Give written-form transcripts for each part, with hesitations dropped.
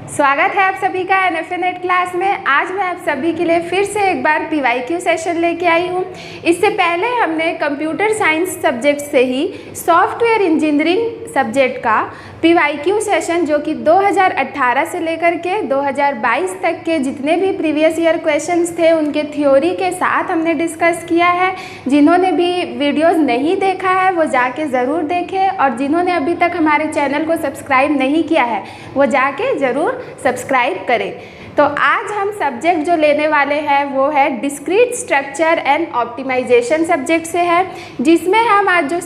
स्वागत है आप सभी का NFA क्लास में। आज मैं आप सभी के लिए फिर से एक बार PYQ सेशन लेके आई हूँ। इससे पहले हमने कंप्यूटर साइंस सब्जेक्ट से ही सॉफ्टवेयर इंजीनियरिंग सब्जेक्ट का PYQ सेशन जो कि 2018 से लेकर के 2022 तक के जितने भी प्रीवियस ईयर क्वेश्चंस थे उनके थ्योरी के साथ हमने डिस्कस किया है। जिन्होंने भी वीडियोस नहीं देखा है वो जाके ज़रूर देखें, और जिन्होंने अभी तक हमारे चैनल को सब्सक्राइब नहीं किया है वो जाके ज़रूर सब्सक्राइब करें। तो आज हम सब्जेक्ट जो लेने वाले हैं वो है discrete structure and optimisation subject से है, जिसमें हम आज जो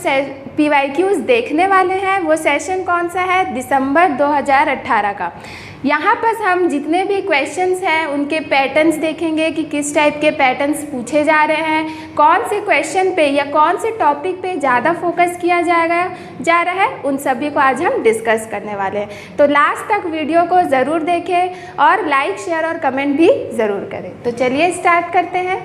PYQs देखने वाले हैं वो सेशन कौन सा है, दिसंबर 2018 का। यहाँ पर हम जितने भी क्वेश्चंस हैं उनके पैटर्न्स देखेंगे कि किस टाइप के पैटर्न्स पूछे जा रहे हैं, कौन से क्वेश्चन पे या कौन से टॉपिक पे ज़्यादा फोकस किया जा रहा है, उन सभी को आज हम डिस्कस करने वाले हैं। तो लास्ट तक वीडियो को ज़रूर देखें और लाइक शेयर और कमेंट भी ज़रूर करें। तो चलिए स्टार्ट करते हैं।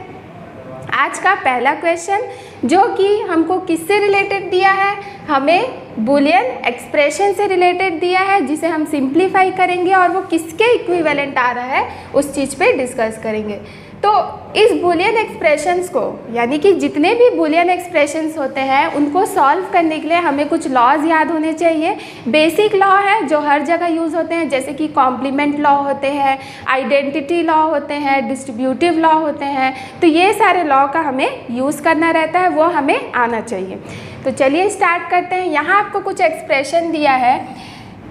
आज का पहला क्वेश्चन जो कि हमको किससे रिलेटेड दिया है, हमें बूलियन एक्सप्रेशन से रिलेटेड दिया है, जिसे हम सिंप्लीफाई करेंगे और वो किसके इक्विवेलेंट आ रहा है उस चीज़ पे डिस्कस करेंगे। तो इस बूलियन एक्सप्रेशंस को, यानी कि जितने भी बूलियन एक्सप्रेशंस होते हैं उनको सॉल्व करने के लिए हमें कुछ लॉज याद होने चाहिए। बेसिक लॉ है जो हर जगह यूज़ होते हैं, जैसे कि कॉम्प्लीमेंट लॉ होते हैं, आइडेंटिटी लॉ होते हैं, डिस्ट्रीब्यूटिव लॉ होते हैं। तो ये सारे लॉ का हमें यूज़ करना रहता है, वो हमें आना चाहिए। तो चलिए स्टार्ट करते हैं। यहाँ आपको कुछ एक्सप्रेशन दिया है,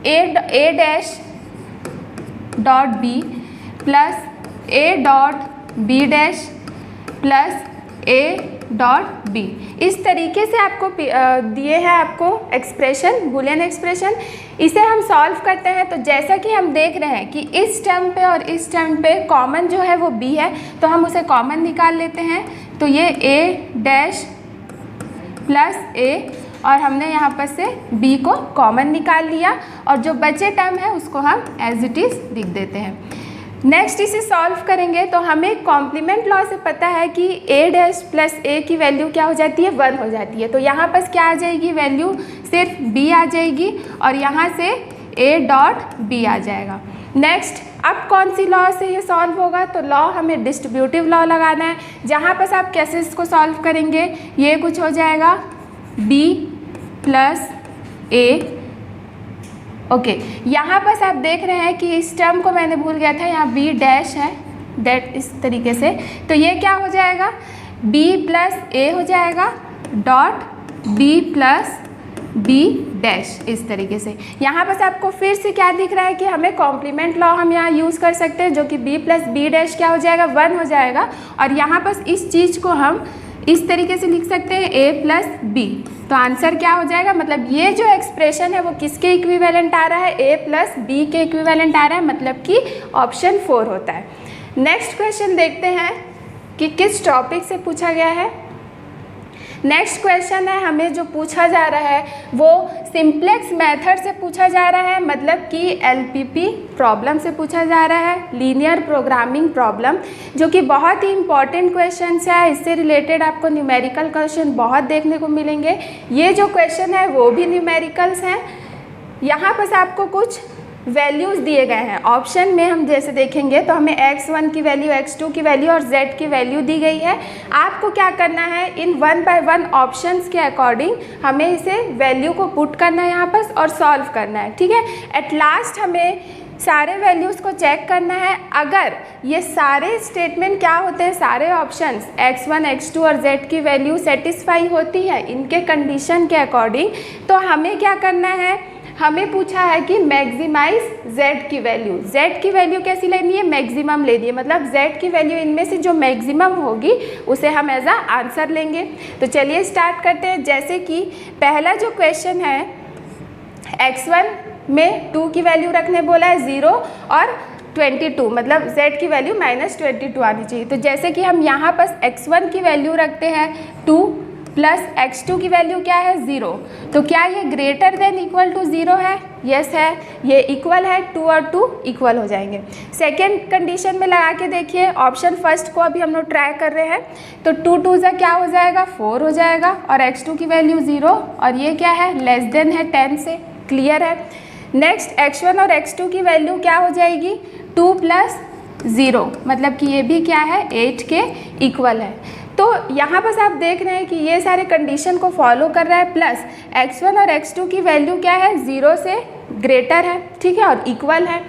a dash dot B plus a dot B dash plus a dot B. इस तरीके से आपको दिए हैं आपको एक्सप्रेशन, बूलियन एक्सप्रेशन। इसे हम सॉल्व करते हैं। तो जैसा कि हम देख रहे हैं कि इस टर्म पे और इस टर्म पे कॉमन जो है वो b है, तो हम उसे कॉमन निकाल लेते हैं। तो ये a डैश प्लस a, और हमने यहाँ पर से b को कॉमन निकाल लिया, और जो बचे टर्म है उसको हम एज इट इज़ लिख देते हैं। नेक्स्ट इसे सॉल्व करेंगे तो हमें कॉम्प्लीमेंट लॉ से पता है कि a डैश प्लस a की वैल्यू क्या हो जाती है, 1 हो जाती है। तो यहाँ पर क्या आ जाएगी, वैल्यू सिर्फ b आ जाएगी, और यहाँ से a डॉट b आ जाएगा। नेक्स्ट अब कौन सी लॉ से ये सॉल्व होगा, तो लॉ हमें डिस्ट्रीब्यूटिव लॉ लगाना है। जहाँ पर आप कैसे इसको सॉल्व करेंगे, ये कुछ हो जाएगा b प्लस a। ओके, यहाँ पर आप देख रहे हैं कि इस टर्म को मैंने भूल गया था, यहाँ b डैश है, दैट इस तरीके से। तो ये क्या हो जाएगा, b प्लस a हो जाएगा dot b plus b dash, इस तरीके से। यहाँ पर आपको फिर से क्या दिख रहा है कि हमें कॉम्प्लीमेंट लॉ हम यहाँ यूज़ कर सकते हैं, जो कि b प्लस b डैश क्या हो जाएगा, 1 हो जाएगा। और यहाँ पर इस चीज़ को हम इस तरीके से लिख सकते हैं a प्लस b। तो आंसर क्या हो जाएगा, मतलब ये जो एक्सप्रेशन है वो किसके इक्विवेलेंट आ रहा है, a प्लस b के इक्विवेलेंट आ रहा है, मतलब कि ऑप्शन 4 होता है। नेक्स्ट क्वेश्चन देखते हैं कि किस टॉपिक से पूछा गया है। नेक्स्ट क्वेश्चन है, हमें जो पूछा जा रहा है वो सिंप्लेक्स मेथड से पूछा जा रहा है, मतलब कि LPP प्रॉब्लम से पूछा जा रहा है, लीनियर प्रोग्रामिंग प्रॉब्लम, जो कि बहुत ही इंपॉर्टेंट क्वेश्चन है। इससे रिलेटेड आपको न्यूमेरिकल क्वेश्चन बहुत देखने को मिलेंगे। ये जो क्वेश्चन है वो भी न्यूमेरिकल्स हैं। यहाँ पर आपको कुछ वैल्यूज़ दिए गए हैं। ऑप्शन में हम जैसे देखेंगे तो हमें x1 की वैल्यू, x2 की वैल्यू और z की वैल्यू दी गई है। आपको क्या करना है, इन 1 बाय 1 ऑप्शंस के अकॉर्डिंग हमें इसे वैल्यू को पुट करना है यहाँ पर और सॉल्व करना है, ठीक है। एट लास्ट हमें सारे वैल्यूज़ को चेक करना है। अगर ये सारे स्टेटमेंट क्या होते हैं, सारे ऑप्शंस x1, x2 और z की वैल्यू सेटिस्फाई होती है इनके कंडीशन के अकॉर्डिंग, तो हमें क्या करना है, हमें पूछा है कि मैक्सिमाइज z की वैल्यू। z की वैल्यू कैसी लेनी है, मैक्सिमम लेनी है, मतलब z की वैल्यू इनमें से जो मैक्सिमम होगी उसे हम एज आ आंसर लेंगे। तो चलिए स्टार्ट करते हैं। जैसे कि पहला जो क्वेश्चन है, x1 में 2 की वैल्यू रखने बोला है, 0 और 22, मतलब z की वैल्यू -22 आनी चाहिए। तो जैसे कि हम यहाँ पर x1 की वैल्यू रखते हैं 2 प्लस x2 की वैल्यू क्या है, 0। तो क्या ये ग्रेटर देन इक्वल टू 0 है, यस है। ये इक्वल है, 2 और 2 इक्वल हो जाएंगे। सेकेंड कंडीशन में लगा के देखिए, ऑप्शन फर्स्ट को अभी हम लोग ट्राई कर रहे हैं। तो 2 2 से क्या हो जाएगा, 4 हो जाएगा, और x2 की वैल्यू 0, और ये क्या है, लेस देन है 10 से, क्लियर है। नेक्स्ट x1 और x2 की वैल्यू क्या हो जाएगी 2 + 0, मतलब कि ये भी क्या है 8 के इक्वल है। तो यहाँ बस आप देख रहे हैं कि ये सारे कंडीशन को फॉलो कर रहा है, प्लस x1 और x2 की वैल्यू क्या है 0 से ग्रेटर है, ठीक है, और इक्वल है।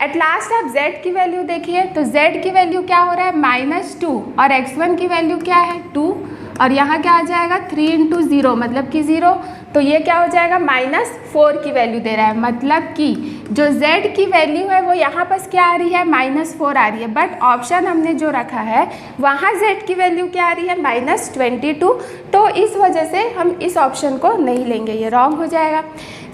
एट लास्ट आप z की वैल्यू देखिए, तो z की वैल्यू क्या हो रहा है -2 और x1 की वैल्यू क्या है 2, और यहाँ क्या आ जाएगा 3 × 0 मतलब कि 0, तो ये क्या हो जाएगा -4 की वैल्यू दे रहा है, मतलब कि जो z की वैल्यू है वो यहाँ पर क्या आ रही है -4 आ रही है, बट ऑप्शन हमने जो रखा है वहाँ z की वैल्यू क्या आ रही है -22, तो इस वजह से हम इस ऑप्शन को नहीं लेंगे, ये रॉन्ग हो जाएगा।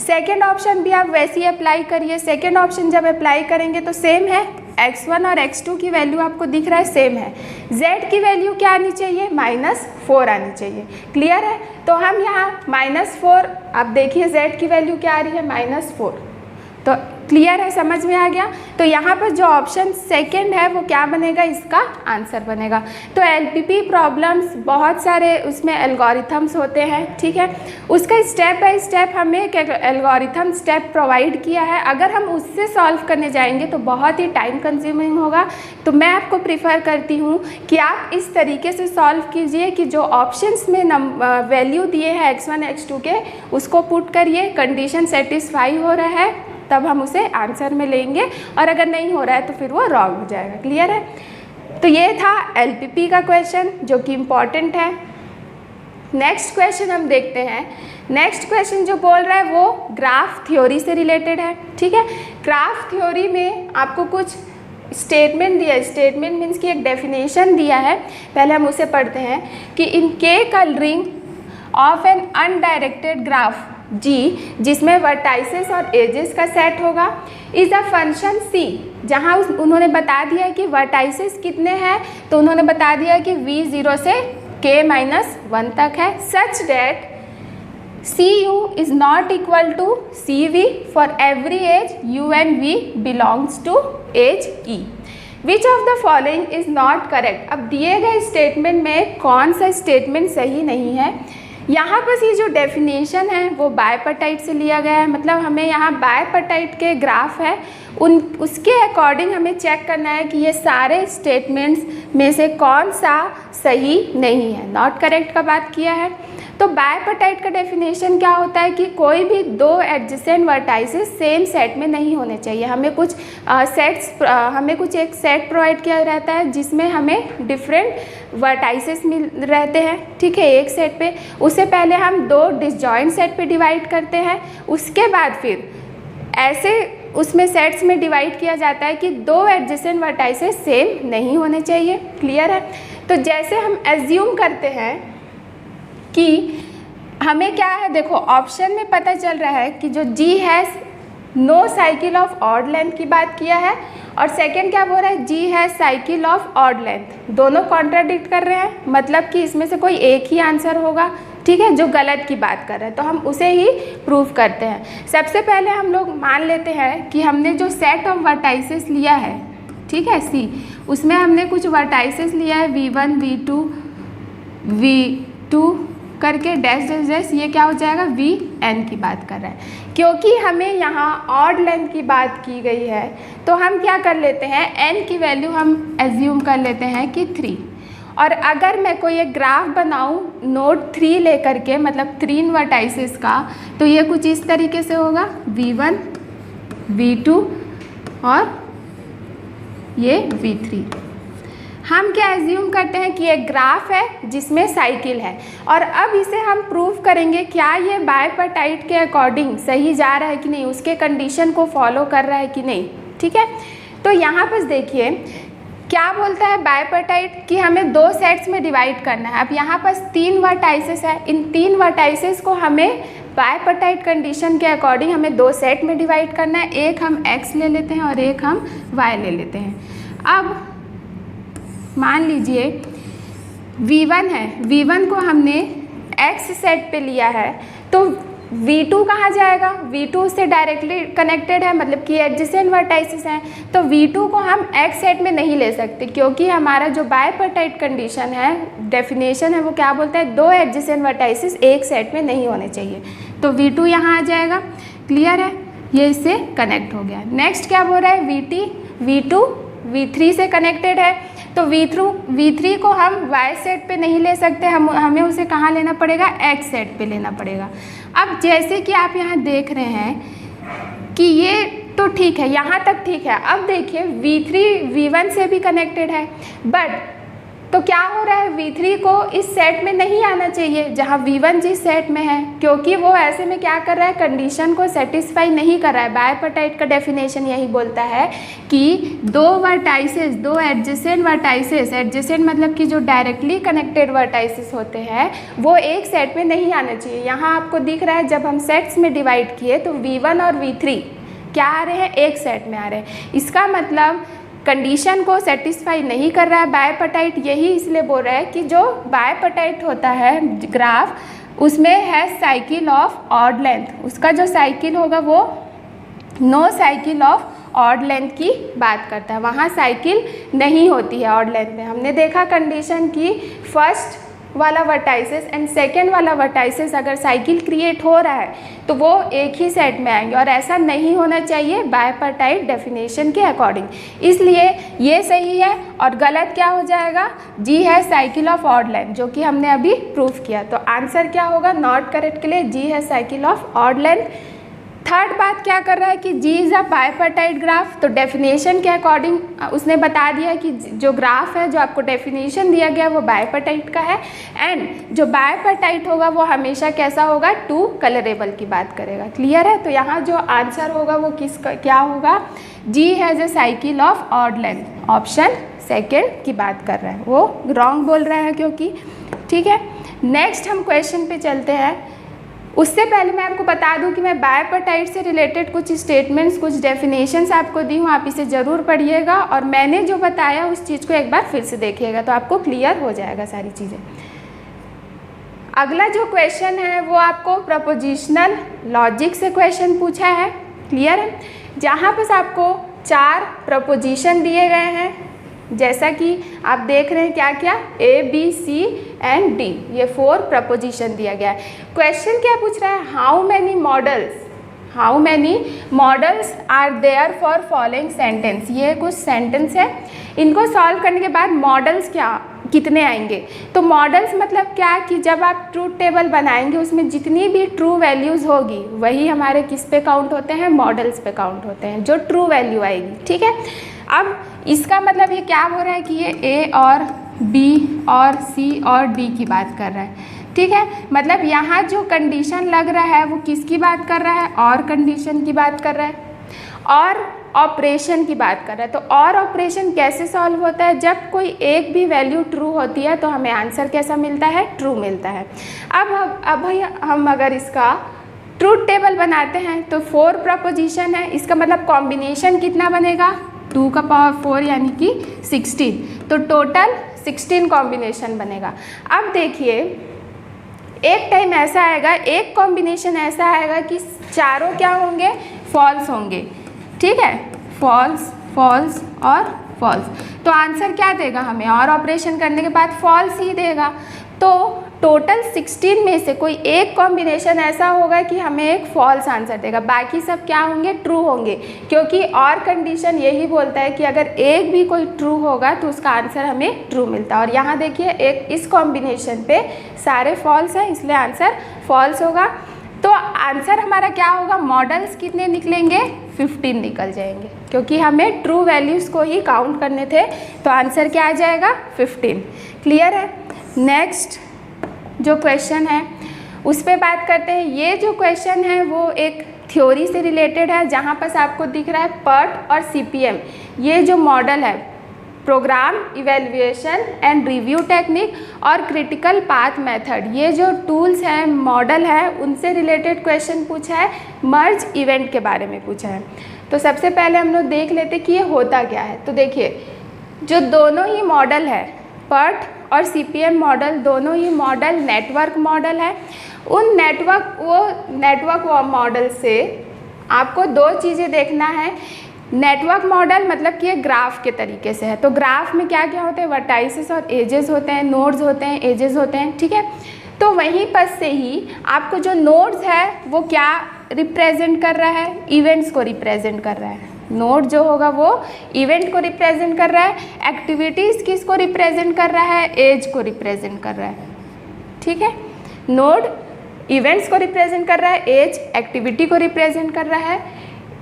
सेकेंड ऑप्शन भी आप वैसे ही अप्लाई करिए। सेकेंड ऑप्शन जब अप्लाई करेंगे तो सेम है, x1 और x2 की वैल्यू आपको दिख रहा है सेम है, z की वैल्यू क्या आनी चाहिए -4 आनी चाहिए। क्लियर है, तो हम यहाँ -4, आप देखिए z की वैल्यू क्या आ रही है -4, तो क्लियर है, समझ में आ गया। तो यहाँ पर जो ऑप्शन सेकंड है वो क्या बनेगा, इसका आंसर बनेगा। तो एलपीपी प्रॉब्लम्स बहुत सारे उसमें एल्गोरिथम्स होते हैं, ठीक है, उसका स्टेप बाय स्टेप हमें एक एल्गोरिथम स्टेप प्रोवाइड किया है। अगर हम उससे सॉल्व करने जाएंगे तो बहुत ही टाइम कंज्यूमिंग होगा, तो मैं आपको प्रीफर करती हूँ कि आप इस तरीके से सॉल्व कीजिए कि जो ऑप्शंस में वैल्यू दिए हैं x1 x2 के उसको पुट करिए, कंडीशन सेटिस्फाई हो रहा है तब हम उसे आंसर में लेंगे, और अगर नहीं हो रहा है तो फिर वो रॉन्ग हो जाएगा। क्लियर है, तो ये था एलपीपी का क्वेश्चन जो कि इम्पॉर्टेंट है। नेक्स्ट क्वेश्चन हम देखते हैं। नेक्स्ट क्वेश्चन जो बोल रहा है वो ग्राफ थ्योरी से रिलेटेड है, ठीक है। ग्राफ थ्योरी में आपको कुछ स्टेटमेंट दिया है, स्टेटमेंट मीन्स की एक डेफिनेशन दिया है, पहले हम उसे पढ़ते हैं कि इन के colouring of an undirected graph G, जिसमें वर्टाइसेस और एजेस का सेट होगा, इज अ फंक्शन C, जहाँ उन्होंने बता दिया है कि वर्टाइसेस कितने हैं, तो उन्होंने बता दिया है कि V0 से k-1 तक है, such that CU is not equal to CV for every edge U and V belongs to edge E। Which of the following is not correct. अब दिए गए स्टेटमेंट में कौन सा स्टेटमेंट सही नहीं है। यहाँ पर ये जो डेफिनेशन है वो बायपर्टाइट से लिया गया है, मतलब हमें यहाँ बायपर्टाइट के ग्राफ है उसके अकॉर्डिंग हमें चेक करना है कि ये सारे स्टेटमेंट्स में से कौन सा सही नहीं है, नॉट करेक्ट का बात किया है। तो बायपर्टाइट का डेफिनेशन क्या होता है कि कोई भी दो एडजेसेंट वर्टाइसेस सेम सेट में नहीं होने चाहिए। हमें कुछ हमें कुछ एक सेट प्रोवाइड किया रहता है जिसमें हमें डिफरेंट वर्टाइसेस मिल रहते हैं, ठीक है, एक सेट पे। उससे पहले हम दो डिसजॉइंट सेट पे डिवाइड करते हैं, उसके बाद फिर ऐसे उसमें सेट्स में डिवाइड किया जाता है कि दो एडजेसेंट वर्टाइसेस सेम नहीं होने चाहिए। क्लियर है, तो जैसे हम एज्यूम करते हैं कि हमें क्या है, देखो ऑप्शन में पता चल रहा है कि जो G has no cycle of odd length की बात किया है, और सेकंड क्या बोल रहा है G has cycle of odd length. दोनों कॉन्ट्राडिक्ट कर रहे हैं, मतलब कि इसमें से कोई एक ही आंसर होगा, ठीक है, जो गलत की बात कर रहे हैं, तो हम उसे ही प्रूव करते हैं। सबसे पहले हम लोग मान लेते हैं कि हमने जो सेट ऑफ वर्टाइसेस लिया है, ठीक है, C, उसमें हमने कुछ वर्टाइसेस लिया है V1 V2 V2 करके डैश डैश डैश, ये क्या हो जाएगा Vn की बात कर रहा है। क्योंकि हमें यहाँ ऑड लेंथ की बात की गई है तो हम क्या कर लेते हैं, n की वैल्यू हम एज्यूम कर लेते हैं कि 3। और अगर मैं कोई एक ग्राफ बनाऊँ नोड 3 लेकर के, मतलब 3 वर्टाइसेस का, तो ये कुछ इस तरीके से होगा V1 V2 और ये V3। हम क्या एज्यूम करते हैं कि एक ग्राफ है जिसमें साइकिल है, और अब इसे हम प्रूव करेंगे क्या ये बायपर्टाइट के अकॉर्डिंग सही जा रहा है कि नहीं, उसके कंडीशन को फॉलो कर रहा है कि नहीं, ठीक है। तो यहाँ पर देखिए क्या बोलता है बायपर्टाइट कि हमें दो सेट्स में डिवाइड करना है। अब यहाँ पर 3 वर्टाइसेस है, इन 3 वर्टाइसेस को हमें बायपर्टाइट कंडीशन के अकॉर्डिंग हमें दो सेट में डिवाइड करना है, एक हम x ले लेते हैं और एक हम y ले लेते हैं। अब मान लीजिए V1 है, V1 को हमने x सेट पे लिया है, तो V2 कहाँ जाएगा, V2 से डायरेक्टली कनेक्टेड है, मतलब कि एडजेसेंट वर्टाइसेस हैं, तो V2 को हम x सेट में नहीं ले सकते, क्योंकि हमारा जो बायपर्टाइट कंडीशन है, डेफिनेशन है, वो क्या बोलता है, दो एडजेसेंट वर्टाइसेस एक सेट में नहीं होने चाहिए, तो V2 यहाँ आ जाएगा। क्लियर है, ये इससे कनेक्ट हो गया। नेक्स्ट क्या बोल रहा है, V2 V3 से कनेक्टेड है, तो V3 को हम Y सेट पे नहीं ले सकते, हमें उसे कहाँ लेना पड़ेगा, X सेट पे लेना पड़ेगा। अब जैसे कि आप यहाँ देख रहे हैं कि ये तो ठीक है, यहाँ तक ठीक है। अब देखिए V3 V1 से भी कनेक्टेड है, बट तो क्या हो रहा है, V3 को इस सेट में नहीं आना चाहिए जहाँ V1 जिस सेट में है, क्योंकि वो ऐसे में क्या कर रहा है, कंडीशन को सेटिस्फाई नहीं कर रहा है। बायपर्टाइट का डेफिनेशन यही बोलता है कि दो वर्टाइसेस, दो एडजेसेंट वर्टाइसेस, एडजेसेंट मतलब कि जो डायरेक्टली कनेक्टेड वर्टाइसेस होते हैं वो एक सेट में नहीं आना चाहिए। यहाँ आपको दिख रहा है जब हम सेट्स में डिवाइड किए तो V1 और V3 क्या आ रहे हैं, एक सेट में आ रहे हैं। इसका मतलब कंडीशन को सेटिस्फाई नहीं कर रहा है बायपर्टाइट। यही इसलिए बोल रहा है कि जो बायपर्टाइट होता है ग्राफ, उसमें है साइकिल ऑफ ऑड लेंथ, उसका जो साइकिल होगा वो no cycle of odd length की बात करता है, वहाँ साइकिल नहीं होती है ऑड लेंथ में। हमने देखा कंडीशन की फर्स्ट वाला वर्टाइसेस एंड सेकेंड वाला वर्टाइसेस अगर साइकिल क्रिएट हो रहा है तो वो एक ही सेट में आएंगे, और ऐसा नहीं होना चाहिए बायपर्टाइट डेफिनेशन के अकॉर्डिंग। इसलिए ये सही है और गलत क्या हो जाएगा, जी है साइकिल ऑफ ऑड लेंथ, जो कि हमने अभी प्रूफ किया। तो आंसर क्या होगा नॉट करेक्ट के लिए, जी है cycle of odd length. Third बात क्या कर रहा है कि जी इज़ अ बायपर्टाइट ग्राफ, तो डेफिनेशन के अकॉर्डिंग उसने बता दिया कि जो ग्राफ है, जो आपको डेफिनेशन दिया गया वो बायपर्टाइट का है, एंड जो बायपर्टाइट होगा वो हमेशा कैसा होगा, टू कलरेबल की बात करेगा। क्लियर है। तो यहाँ जो आंसर होगा वो किसका क्या होगा, G has a cycle of odd length, option second की बात कर रहा है, वो रॉन्ग बोल रहा है क्योंकि। ठीक है, नेक्स्ट हम क्वेश्चन पे चलते हैं। उससे पहले मैं आपको बता दूं कि मैं बायपर्टाइट से रिलेटेड कुछ स्टेटमेंट्स, कुछ डेफिनेशंस आपको दी हूँ, आप इसे ज़रूर पढ़िएगा और मैंने जो बताया उस चीज़ को एक बार फिर से देखिएगा तो आपको क्लियर हो जाएगा सारी चीज़ें। अगला जो क्वेश्चन है वो आपको प्रपोजिशनल लॉजिक से क्वेश्चन पूछा है। क्लियर है, जहाँ पर आपको 4 प्रपोजिशन दिए गए हैं, जैसा कि आप देख रहे हैं क्या क्या, A, B, C and D, ये 4 प्रपोजिशन दिया गया है। क्वेश्चन क्या पूछ रहा है, how many models are there for following sentence. ये कुछ सेंटेंस है, इनको सॉल्व करने के बाद मॉडल्स कितने आएंगे। तो मॉडल्स मतलब क्या कि जब आप ट्रूथ टेबल बनाएंगे उसमें जितनी भी ट्रू वैल्यूज़ होगी वही हमारे किस पे काउंट होते हैं, मॉडल्स पे काउंट होते हैं, जो ट्रू वैल्यू आएगी। ठीक है, अब इसका मतलब ये क्या हो रहा है कि ये A और B और C और D की बात कर रहा है। ठीक है, मतलब यहाँ जो कंडीशन लग रहा है वो किसकी बात कर रहा है, और कंडीशन की बात कर रहा है, और ऑपरेशन की बात कर रहा है। तो और ऑपरेशन कैसे सॉल्व होता है, जब कोई एक भी वैल्यू ट्रू होती है तो हमें आंसर कैसा मिलता है, ट्रू मिलता है। अब हम अगर इसका ट्रूथ टेबल बनाते हैं तो 4 प्रपोजिशन है, इसका मतलब कॉम्बिनेशन कितना बनेगा, 2 का पावर 4 यानी कि 16, तो टोटल 16 कॉम्बिनेशन बनेगा। अब देखिए एक टाइम ऐसा आएगा, एक कॉम्बिनेशन ऐसा आएगा कि चारों क्या होंगे, फॉल्स होंगे। ठीक है, फॉल्स, फॉल्स और फॉल्स, तो आंसर क्या देगा हमें, और ऑपरेशन करने के बाद फॉल्स ही देगा। तो टोटल 16 में से कोई एक कॉम्बिनेशन ऐसा होगा कि हमें एक फॉल्स आंसर देगा, बाकी सब क्या होंगे, ट्रू होंगे, क्योंकि और कंडीशन यही बोलता है कि अगर एक भी कोई ट्रू होगा तो उसका आंसर हमें ट्रू मिलता है। और यहाँ देखिए एक इस कॉम्बिनेशन पे सारे फॉल्स हैं, इसलिए आंसर फॉल्स होगा। तो आंसर हमारा क्या होगा, मॉडल्स कितने निकलेंगे, 15 निकल जाएंगे, क्योंकि हमें ट्रू वैल्यूज़ को ही काउंट करने थे। तो आंसर क्या आ जाएगा, 15। क्लियर है। नेक्स्ट जो क्वेश्चन है उस पर बात करते हैं। ये जो क्वेश्चन है वो एक थ्योरी से रिलेटेड है, जहाँ पर आपको दिख रहा है PERT और CPM, ये जो मॉडल है, program evaluation and review technique और क्रिटिकल पाथ मेथड, ये जो टूल्स हैं, मॉडल है, उनसे रिलेटेड क्वेश्चन पूछा है, मर्ज इवेंट के बारे में पूछा है। तो सबसे पहले हम लोग देख लेते कि ये होता क्या है। तो देखिए जो दोनों ही मॉडल है, PERT और CPM मॉडल, दोनों ही मॉडल नेटवर्क मॉडल है। उन नेटवर्क मॉडल से आपको 2 चीज़ें देखना है। नेटवर्क मॉडल मतलब कि ये ग्राफ के तरीके से है, तो ग्राफ में क्या क्या होते हैं, वर्टाइसेस और एजेस होते हैं, नोड्स होते हैं, एजेस होते हैं। ठीक है, तो वहीं पर से ही आपको जो नोड्स है वो क्या रिप्रेजेंट कर रहा है? इवेंट्स को रिप्रेजेंट कर रहा है। नोड जो होगा वो इवेंट को रिप्रेजेंट कर रहा है। एक्टिविटीज़ किसको रिप्रेजेंट कर रहा है? एज को रिप्रेजेंट कर रहा है। ठीक है, नोड इवेंट्स को रिप्रेजेंट कर रहा है, एज एक्टिविटी को रिप्रेजेंट कर रहा है।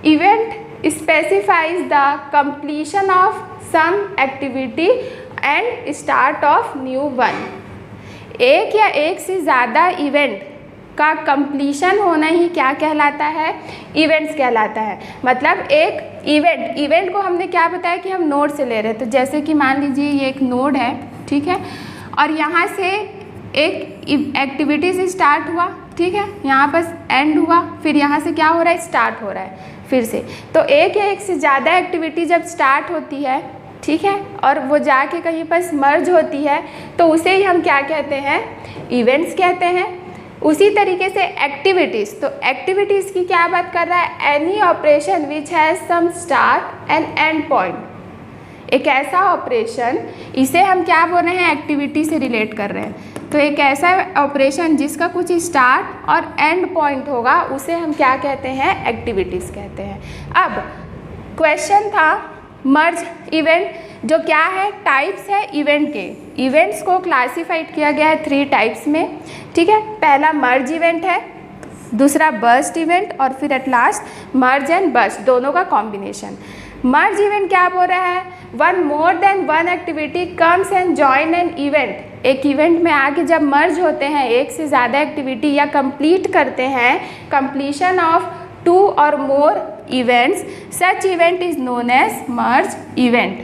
Event specifies the completion of some activity and start of new one. एक या एक से ज़्यादा इवेंट का कंप्लीशन होना ही क्या कहलाता है? इवेंट्स कहलाता है। मतलब एक इवेंट को हमने क्या बताया कि हम नोड से ले रहे हैं। तो जैसे कि मान लीजिए ये एक नोड है, ठीक है, और यहाँ से एक एक्टिविटी से स्टार्ट हुआ, ठीक है, यहाँ पर एंड हुआ, फिर यहाँ से क्या हो रहा है? स्टार्ट हो रहा है फिर से। तो एक या एक से ज़्यादा एक्टिविटी जब स्टार्ट होती है, ठीक है, और वो जाके कहीं पर मर्ज होती है, तो उसे ही हम क्या कहते हैं? इवेंट्स कहते हैं। उसी तरीके से एक्टिविटीज़, तो एक्टिविटीज़ की क्या बात कर रहा है? Any operation which has some start and end point. एक ऐसा ऑपरेशन, इसे हम क्या बोल रहे हैं? एक्टिविटी से रिलेट कर रहे हैं। तो एक ऐसा ऑपरेशन जिसका कुछ स्टार्ट और एंड पॉइंट होगा, उसे हम क्या कहते हैं? एक्टिविटीज़ कहते हैं। अब क्वेश्चन था मर्ज इवेंट, जो क्या है? टाइप्स है इवेंट के। इवेंट्स को क्लासिफाइड किया गया है 3 टाइप्स में, ठीक है। पहला मर्ज इवेंट है, दूसरा बर्स्ट इवेंट, और फिर at last merge and burst, दोनों का कॉम्बिनेशन। मर्ज इवेंट क्या बोल रहा है? One more than one activity comes and join an event. एक इवेंट में आके जब मर्ज होते हैं, एक से ज़्यादा एक्टिविटी या कंप्लीट करते हैं, completion of 2 or more events, such event is known as merge event।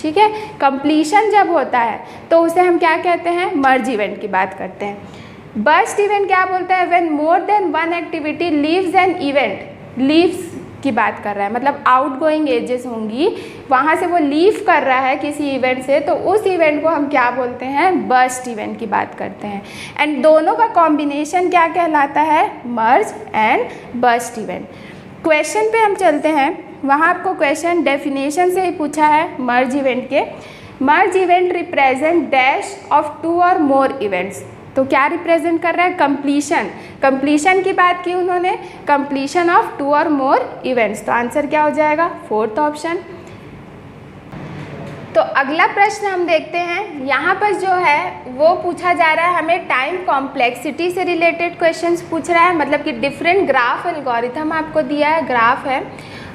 ठीक है, कंप्लीशन जब होता है तो उसे हम क्या कहते हैं? मर्ज इवेंट की बात करते हैं। बर्स्ट इवेंट क्या बोलता है? When more than one activity leaves an event. Leaves की बात कर रहा है, मतलब आउट गोइंग एजेस होंगी, वहाँ से वो लीव कर रहा है किसी इवेंट से, तो उस इवेंट को हम क्या बोलते हैं? बर्स्ट इवेंट की बात करते हैं। एंड दोनों का कॉम्बिनेशन क्या कहलाता है? मर्ज एंड बर्स्ट इवेंट। क्वेश्चन पे हम चलते हैं, वहाँ आपको क्वेश्चन डेफिनेशन से ही पूछा है मर्ज इवेंट के। Merge event represent dash of 2 or more events. तो क्या रिप्रेजेंट कर रहा है? कंप्लीशन। कंप्लीशन की बात की उन्होंने, completion of 2 or more events. तो आंसर क्या हो जाएगा? 4th option. तो अगला प्रश्न हम देखते हैं, यहाँ पर जो है वो पूछा जा रहा है हमें टाइम कॉम्प्लेक्सिटी से रिलेटेड क्वेश्चंस पूछ रहा है। मतलब कि डिफरेंट ग्राफ एल्गोरिथम आपको दिया है, ग्राफ है,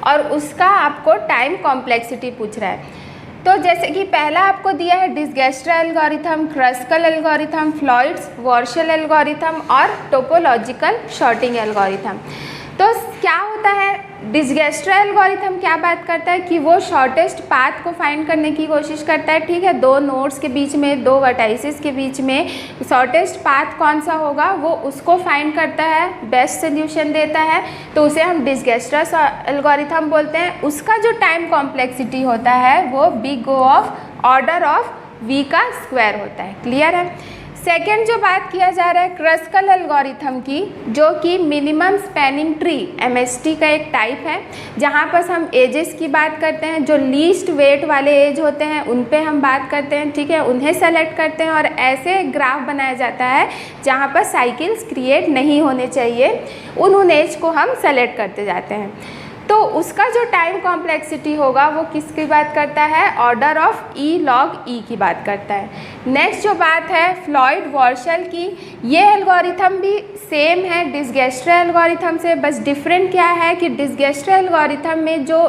और उसका आपको टाइम कॉम्प्लेक्सिटी पूछ रहा है। तो जैसे कि पहला आपको दिया है डिसगेस्ट्रा एल्गोरिथम, क्रस्कल एल्गोरिथम, फ्लॉइड्स वॉर्शल एल्गोरिथम और टोपोलॉजिकल शॉर्टिंग एल्गोरिथम। तो क्या होता है? डिसगेस्ट्रा एल्गोरिथम क्या बात करता है कि वो शॉर्टेस्ट पाथ को फाइंड करने की कोशिश करता है, ठीक है। 2 नोड्स के बीच में, 2 वर्टाइसेस के बीच में शॉर्टेस्ट पाथ कौन सा होगा वो उसको फाइंड करता है, बेस्ट सोल्यूशन देता है, तो उसे हम डिसगेस्ट्रा एल्गोरिथम बोलते हैं। उसका जो टाइम कॉम्प्लेक्सिटी होता है वो big O of order of V का स्क्वायर होता है। क्लियर है? सेकेंड जो बात किया जा रहा है क्रस्कल एल्गोरिथम की, जो कि मिनिमम स्पैनिंग ट्री MST का एक टाइप है, जहाँ पर हम एजेस की बात करते हैं, जो लीस्ट वेट वाले एज होते हैं उन पे हम बात करते हैं, ठीक है, उन्हें सेलेक्ट करते हैं और ऐसे ग्राफ बनाया जाता है जहाँ पर साइकिल्स क्रिएट नहीं होने चाहिए, उन एज को हम सेलेक्ट करते जाते हैं। तो उसका जो टाइम कॉम्प्लेक्सिटी होगा वो किसकी बात करता है? Order of E log E की बात करता है। नेक्स्ट जो बात है फ्लॉइड वॉर्शल की, ये एल्गोरिथम भी सेम है डिसगेस्ट्रा एल्गोरिथम से, बस डिफरेंट क्या है कि डिसगेस्ट्रा एल्गोरिथम में जो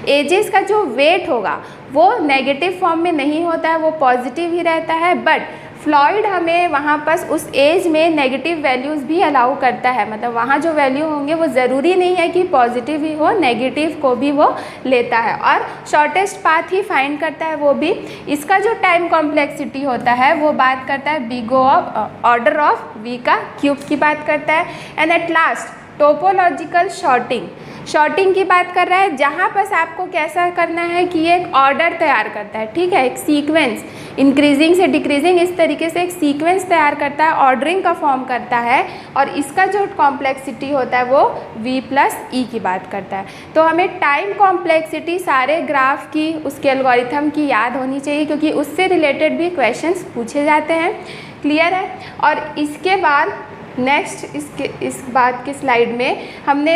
एजेस का जो वेट होगा वो नेगेटिव फॉर्म में नहीं होता है, वो पॉजिटिव ही रहता है। बट फ्लॉइड हमें वहाँ पर उस एज में नेगेटिव वैल्यूज़ भी अलाउ करता है, मतलब वहाँ जो वैल्यू होंगे वो ज़रूरी नहीं है कि पॉजिटिव ही हो, नेगेटिव को भी वो लेता है और शॉर्टेस्ट पाथ ही फाइंड करता है वो भी। इसका जो टाइम कॉम्प्लेक्सिटी होता है वो बात करता है big O of order of V का क्यूब की बात करता है। And at last topological sorting की बात कर रहा है, जहाँ पर आपको कैसा करना है कि ये एक ऑर्डर तैयार करता है, ठीक है, एक सीक्वेंस, इंक्रीजिंग से डिक्रीजिंग इस तरीके से एक सीक्वेंस तैयार करता है, ऑर्डरिंग का फॉर्म करता है और इसका जो कॉम्प्लेक्सिटी होता है वो V + E की बात करता है। तो हमें टाइम कॉम्प्लेक्सिटी सारे ग्राफ की, उसके एल्गोरिथम की याद होनी चाहिए क्योंकि उससे रिलेटेड भी क्वेश्चंस पूछे जाते हैं। क्लियर है? और इसके बाद नेक्स्ट इस बात की स्लाइड में हमने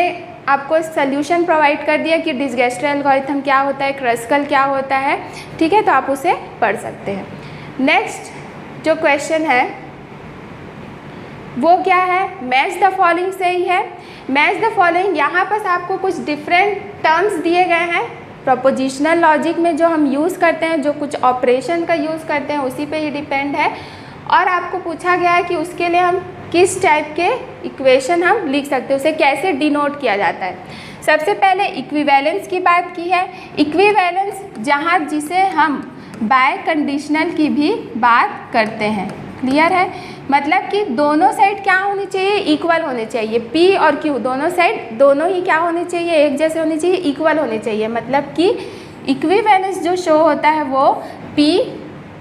आपको सल्यूशन प्रोवाइड कर दिया कि डिसगस्टर एल्गोरिथम क्या होता है, क्रस्कल क्या होता है, ठीक है, तो आप उसे पढ़ सकते हैं। नेक्स्ट जो क्वेश्चन है वो क्या है, मैच द फॉलोइंग से ही है। मैच द फॉलोइंग, यहाँ पर आपको कुछ डिफरेंट टर्म्स दिए गए हैं प्रोपोजिशनल लॉजिक में जो हम यूज़ करते हैं, जो कुछ ऑपरेशन का यूज़ करते हैं उसी पे ही डिपेंड है। और आपको पूछा गया है कि उसके लिए हम किस टाइप के इक्वेशन हम लिख सकते हैं, उसे कैसे डिनोट किया जाता है। सबसे पहले इक्विवेलेंस की बात की है। इक्विवेलेंस जहाँ जिसे हम बाय कंडीशनल की भी बात करते हैं, क्लियर है, मतलब कि दोनों साइड क्या होनी चाहिए, इक्वल होने चाहिए। P और Q दोनों साइड दोनों ही क्या होने चाहिए, एक जैसे होने चाहिए, इक्वल होने चाहिए। मतलब कि इक्विवेलेंस जो शो होता है वो P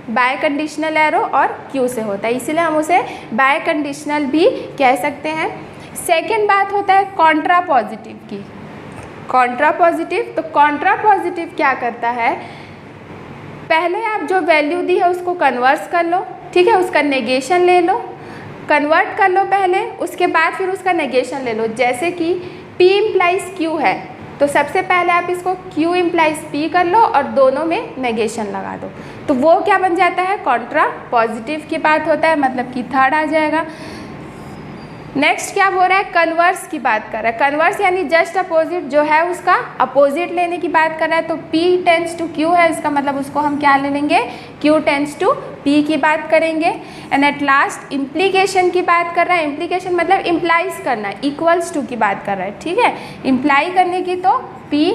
बाय कंडीशनल एरो और Q से होता है, इसीलिए हम उसे बाय कंडीशनल भी कह सकते हैं। सेकेंड बात होता है कॉन्ट्रा पॉजिटिव की। कॉन्ट्रा पॉजिटिव, तो कॉन्ट्रा पॉजिटिव क्या करता है, पहले आप जो वैल्यू दी है उसको कन्वर्स कर लो, ठीक है, उसका नेगेशन ले लो, कन्वर्ट कर लो पहले, उसके बाद फिर उसका नेगेशन ले लो। जैसे कि P इम्प्लाइज Q है तो सबसे पहले आप इसको Q इम्प्लाइज P कर लो और दोनों में नेगेशन लगा दो, तो वो क्या बन जाता है, कॉन्ट्रा पॉजिटिव की बात होता है, मतलब कि थर्ड आ जाएगा। नेक्स्ट क्या बोल रहा है, कन्वर्स की बात कर रहा है। कन्वर्स यानी जस्ट अपोजिट, जो है उसका अपोजिट लेने की बात कर रहा है। तो P टेंस टू Q है, इसका मतलब उसको हम क्या ले लेंगे, Q टेंस टू P की बात करेंगे। एंड एट लास्ट इम्प्लीकेशन की बात कर रहा है। इम्प्लीकेशन मतलब इम्प्लाइज करना, इक्वल्स टू की बात कर रहा है, ठीक है, इम्प्लाई करने की, तो P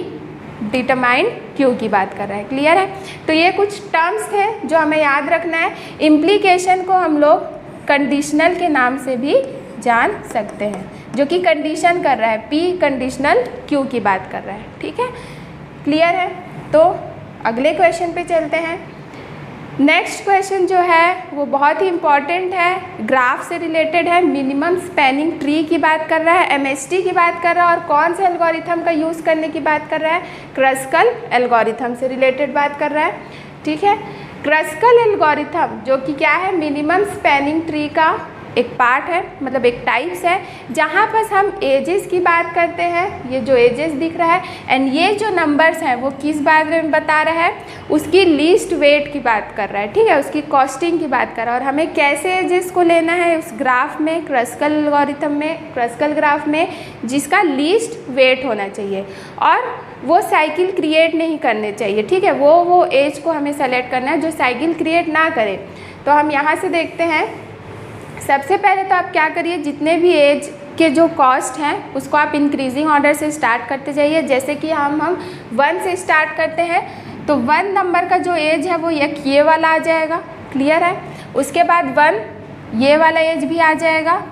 डिटरमाइन Q की बात कर रहा है, क्लियर है। तो ये कुछ टर्म्स थे जो हमें याद रखना है। इम्प्लीकेशन को हम लोग कंडीशनल के नाम से भी जान सकते हैं, जो कि कंडीशन कर रहा है, P कंडीशनल Q की बात कर रहा है, ठीक है, क्लियर है। तो अगले क्वेश्चन पे चलते हैं। नेक्स्ट क्वेश्चन जो है वो बहुत ही इम्पॉर्टेंट है, ग्राफ से रिलेटेड है, मिनिमम स्पैनिंग ट्री की बात कर रहा है, MST की बात कर रहा है, और कौन से एल्गोरिथम का यूज़ करने की बात कर रहा है, क्रस्कल एल्गोरिथम से रिलेटेड बात कर रहा है, ठीक है। क्रस्कल एल्गोरिथम जो कि क्या है, मिनिमम स्पैनिंग ट्री का एक पार्ट है, मतलब एक टाइप्स है, जहाँ पर हम एजेस की बात करते हैं, ये जो एजेस दिख रहा है, एंड ये जो नंबर्स हैं वो किस बारे में बता रहा है, उसकी लीस्ट वेट की बात कर रहा है, ठीक है, उसकी कॉस्टिंग की बात कर रहा है। और हमें कैसे एजेस को लेना है उस ग्राफ में, क्रस्कल एल्गोरिथम में, क्रस्कल ग्राफ में, जिसका लीस्ट वेट होना चाहिए और वो साइकिल क्रिएट नहीं करने चाहिए, ठीक है, वो एज को हमें सेलेक्ट करना है जो साइकिल क्रिएट ना करे। तो हम यहाँ से देखते हैं, सबसे पहले तो आप क्या करिए, जितने भी एज के जो कॉस्ट हैं उसको आप इंक्रीजिंग ऑर्डर से स्टार्ट करते जाइए। जैसे कि हम 1 से स्टार्ट करते हैं, तो 1 नंबर का जो एज है वो एक ये वाला आ जाएगा, क्लियर है। उसके बाद 1 ये वाला एज भी आ जाएगा,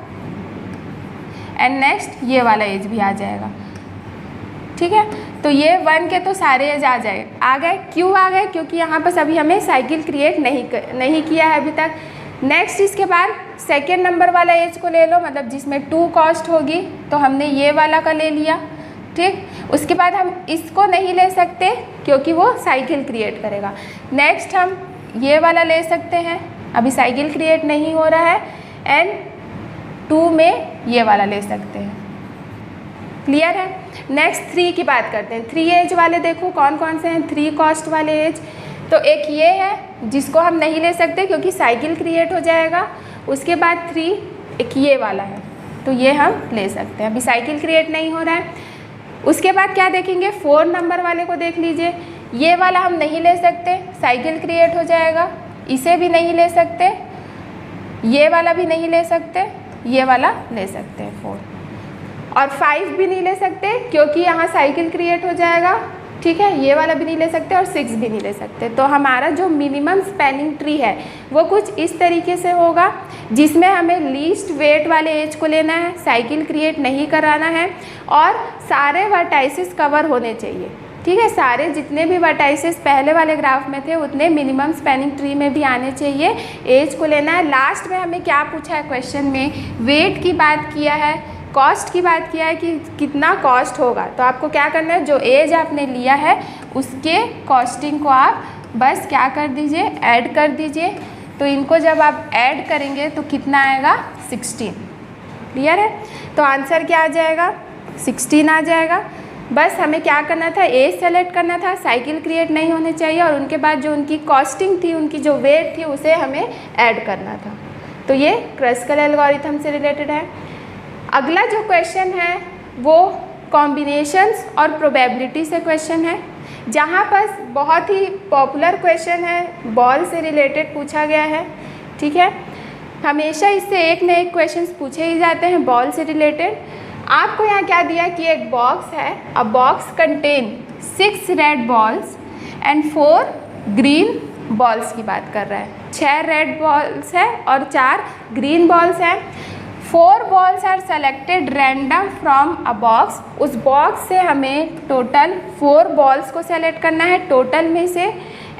एंड नेक्स्ट ये वाला एज भी आ जाएगा, ठीक है। तो ये 1 के तो सारे एज आ गए, क्यों आ गए, क्योंकि यहाँ पर अभी हमें साइकिल क्रिएट नहीं किया है अभी तक। नेक्स्ट इसके बाद सेकेंड नंबर वाला एज को ले लो, मतलब जिसमें 2 कॉस्ट होगी, तो हमने ये वाला का ले लिया, ठीक। उसके बाद हम इसको नहीं ले सकते क्योंकि वो साइकिल क्रिएट करेगा। नेक्स्ट हम ये वाला ले सकते हैं, अभी साइकिल क्रिएट नहीं हो रहा है, एंड 2 में ये वाला ले सकते हैं, क्लियर है। नेक्स्ट 3 की बात करते हैं। 3 एज वाले देखो कौन कौन से हैं, 3 कॉस्ट वाले एज, तो एक ये है जिसको हम नहीं ले सकते क्योंकि साइकिल क्रिएट हो जाएगा। उसके बाद 3 एक ये वाला है, तो ये हम ले सकते हैं, अभी साइकिल क्रिएट नहीं हो रहा है। उसके बाद क्या देखेंगे, 4 नंबर वाले को देख लीजिए, ये वाला हम नहीं ले सकते, साइकिल क्रिएट हो जाएगा, इसे भी नहीं ले सकते, ये वाला भी नहीं ले सकते, ये वाला ले सकते हैं 4, और 5 भी नहीं ले सकते क्योंकि यहाँ साइकिल क्रिएट हो जाएगा, ठीक है, ये वाला भी नहीं ले सकते और 6 भी नहीं ले सकते। तो हमारा जो मिनिमम स्पैनिंग ट्री है वो कुछ इस तरीके से होगा, जिसमें हमें लीस्ट वेट वाले एज को लेना है, साइकिल क्रिएट नहीं कराना है, और सारे वर्टाइसेस कवर होने चाहिए, ठीक है, सारे जितने भी वर्टाइसेस पहले वाले ग्राफ में थे उतने मिनिमम स्पैनिंग ट्री में भी आने चाहिए, एज को लेना है। लास्ट में हमें क्या पूछा है क्वेश्चन में, वेट की बात किया है, कॉस्ट की बात किया है कि कितना कॉस्ट होगा, तो आपको क्या करना है, जो एज आपने लिया है उसके कॉस्टिंग को आप बस क्या कर दीजिए, ऐड कर दीजिए। तो इनको जब आप ऐड करेंगे तो कितना आएगा, 16, क्लियर है? तो आंसर क्या आ जाएगा? 16 आ जाएगा। बस हमें क्या करना था, एज सेलेक्ट करना था, साइकिल क्रिएट नहीं होने चाहिए, और उनके बाद जो उनकी कॉस्टिंग थी, उनकी जो वेट थी, उसे हमें ऐड करना था। तो ये क्रस्कल एल्गोरिथम से रिलेटेड है। अगला जो क्वेश्चन है वो कॉम्बिनेशंस और प्रोबेबिलिटी से क्वेश्चन है, जहाँ पर बहुत ही पॉपुलर क्वेश्चन है, बॉल से रिलेटेड पूछा गया है। ठीक है, हमेशा इससे एक न एक क्वेश्चंस पूछे ही जाते हैं बॉल से रिलेटेड। आपको यहाँ क्या दिया कि एक बॉक्स है, अ box contain 6 red balls and 4 green balls की बात कर रहा है। 6 रेड बॉल्स है और 4 ग्रीन बॉल्स हैं। 4 balls are selected random from a box. उस बॉक्स से हमें टोटल 4 बॉल्स को सेलेक्ट करना है टोटल में से।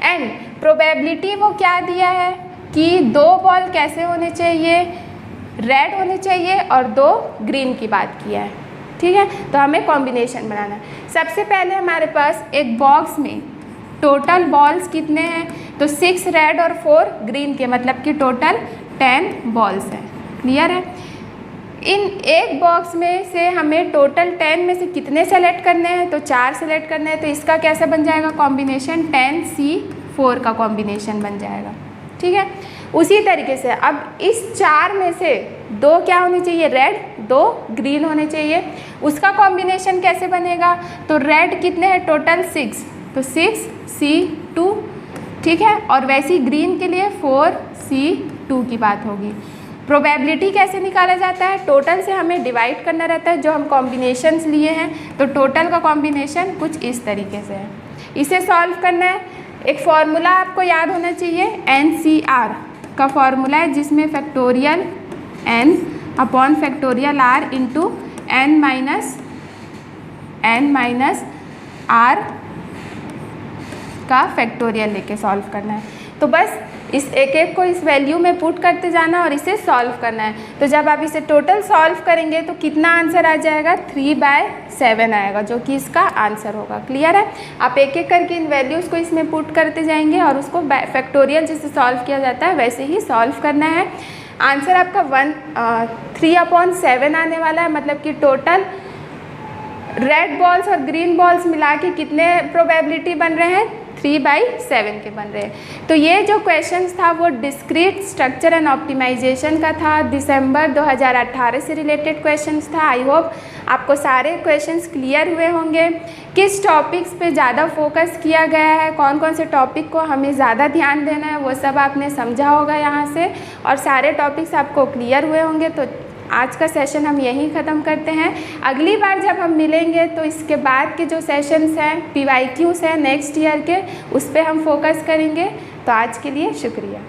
एंड प्रोबेबिलिटी वो क्या दिया है कि 2 बॉल कैसे होने चाहिए, रेड होने चाहिए, और 2 ग्रीन की बात किया है। ठीक है, तो हमें कॉम्बिनेशन बनाना है। सबसे पहले हमारे पास एक बॉक्स में टोटल बॉल्स कितने हैं, तो 6 रेड और 4 ग्रीन के, मतलब कि टोटल 10 बॉल्स हैं। क्लियर है? इन एक बॉक्स में से हमें टोटल 10 में से कितने सेलेक्ट करने हैं, तो 4 सेलेक्ट करने हैं। तो इसका कैसा बन जाएगा कॉम्बिनेशन, 10C4 का कॉम्बिनेशन बन जाएगा। ठीक है, उसी तरीके से अब इस 4 में से 2 क्या होने चाहिए, रेड, 2 ग्रीन होने चाहिए। उसका कॉम्बिनेशन कैसे बनेगा, तो रेड कितने हैं टोटल 6, तो 6C2। ठीक है, और वैसे ही ग्रीन के लिए 4C2 की बात होगी। प्रोबेबिलिटी कैसे निकाला जाता है, टोटल से हमें डिवाइड करना रहता है जो हम कॉम्बिनेशंस लिए हैं। तो टोटल का कॉम्बिनेशन कुछ इस तरीके से है। इसे सॉल्व करना है। एक फॉर्मूला आपको याद होना चाहिए, NCR का फॉर्मूला है, जिसमें factorial n upon factorial r into n minus r का फैक्टोरियल लेके सॉल्व करना है। तो बस इस एक को इस वैल्यू में पुट करते जाना और इसे सॉल्व करना है। तो जब आप इसे टोटल सॉल्व करेंगे तो कितना आंसर आ जाएगा, 3/7 आएगा, जो कि इसका आंसर होगा। क्लियर है? आप एक एक करके इन वैल्यूज़ को इसमें पुट करते जाएंगे और उसको फैक्टोरियल जिसे सॉल्व किया जाता है वैसे ही सॉल्व करना है। आंसर आपका 3/7 आने वाला है, मतलब कि टोटल रेड बॉल्स और ग्रीन बॉल्स मिला के कितने प्रोबेबिलिटी बन रहे हैं, 3/7 के बन रहे हैं। तो ये जो क्वेश्चंस था वो डिस्क्रीट स्ट्रक्चर एंड ऑप्टिमाइजेशन का था, दिसंबर 2018 से रिलेटेड क्वेश्चंस था। आई होप आपको सारे क्वेश्चंस क्लियर हुए होंगे। किस टॉपिक्स पे ज़्यादा फोकस किया गया है, कौन कौन से टॉपिक को हमें ज़्यादा ध्यान देना है, वो सब आपने समझा होगा यहाँ से, और सारे टॉपिक्स आपको क्लियर हुए होंगे। तो आज का सेशन हम यहीं ख़त्म करते हैं। अगली बार जब हम मिलेंगे तो इसके बाद के जो सेशंस हैं, PYQs हैं नेक्स्ट ईयर के, उस पर हम फोकस करेंगे। तो आज के लिए शुक्रिया।